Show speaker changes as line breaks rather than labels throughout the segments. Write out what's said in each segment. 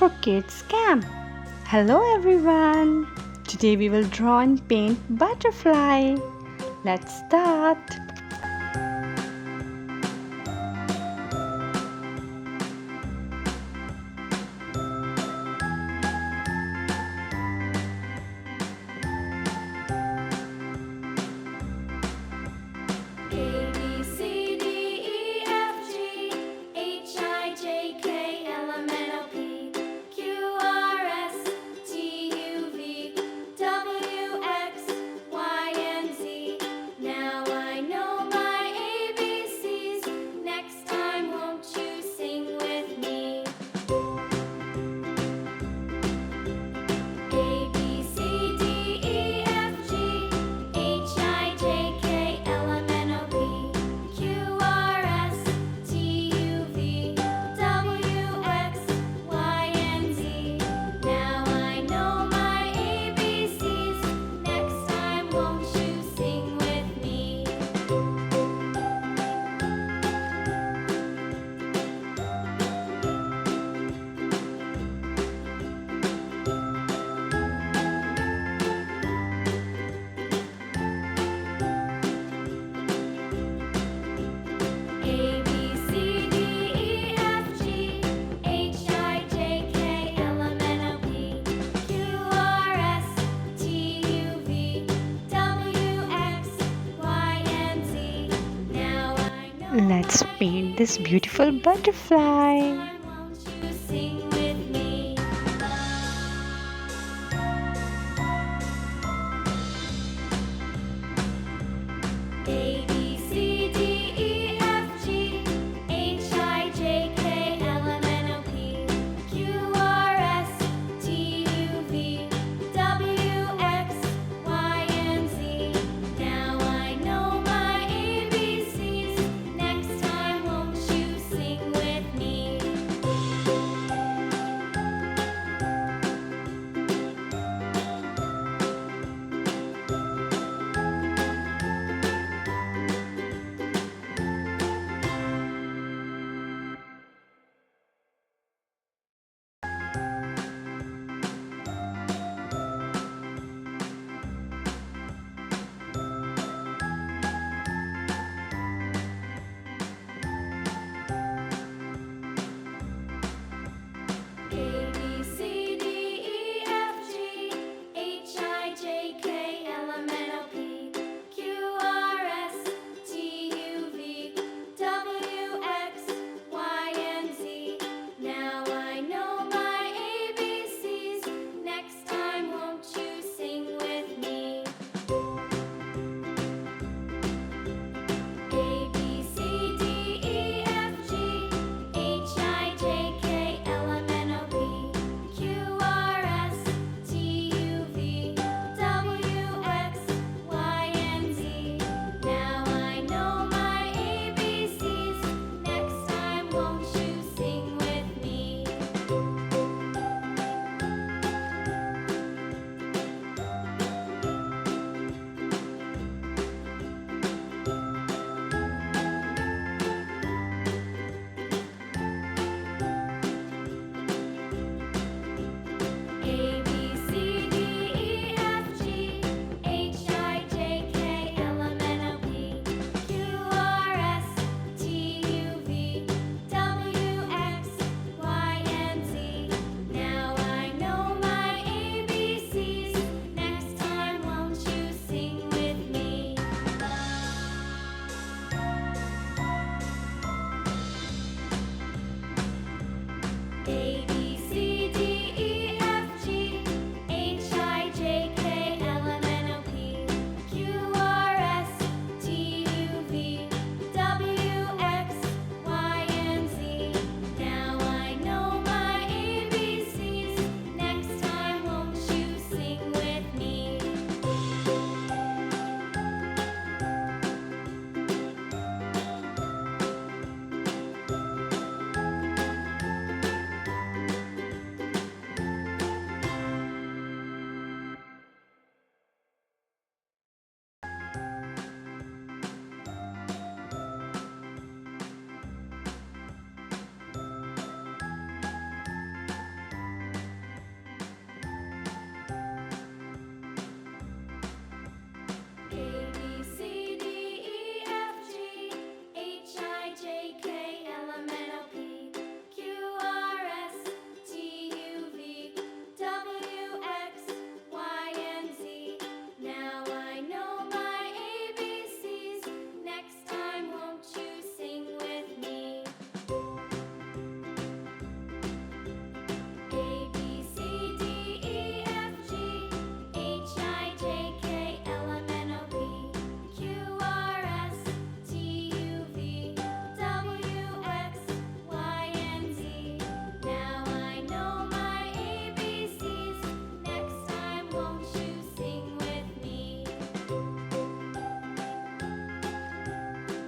for Kids Camp. Hello everyone. Today we will draw and paint butterfly. Let's start.
A B C D E F G H I J K L M N O P Q R S T U V W X Y and Z. Now I know my ABCs. Next time, won't you sing with me? A B C D E F G H I J K L M N O P Q R S T U V W X Y and Z. Now I know my ABCs. Next time, won't you sing with me? A B C D E F G H I J K L M N O P Q R S T U V W X Y and Z. Now I know
Let's paint this beautiful butterfly.
time, won't you sing with me? A B C D E F G H I J K L M N O P Q R S T U V W X Y and Z. Now I know my ABCs. Next time, won't you sing with me? A B C D E F G H I J K L M N O P Q R S T U V W X Y and Z. Now I know my ABCs. Next time, won't you sing with me? A B C D E F G H I J K L M N O P Q R S T U V W X Y and Z. Now I know my ABCs. Next time, won't you sing with me? A B C D E F G H I J K L M N O P Q R S T U V W X Y and Z. Now I know my ABCs. Next time, won't you sing with me? A B C D E F G H I J K L M N O P Q R S T U V W X Y and Z. Now I know my ABCs. Next time, won't you sing with me?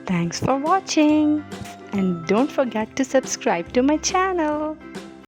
Thanks for watching and don't forget to subscribe to my channel.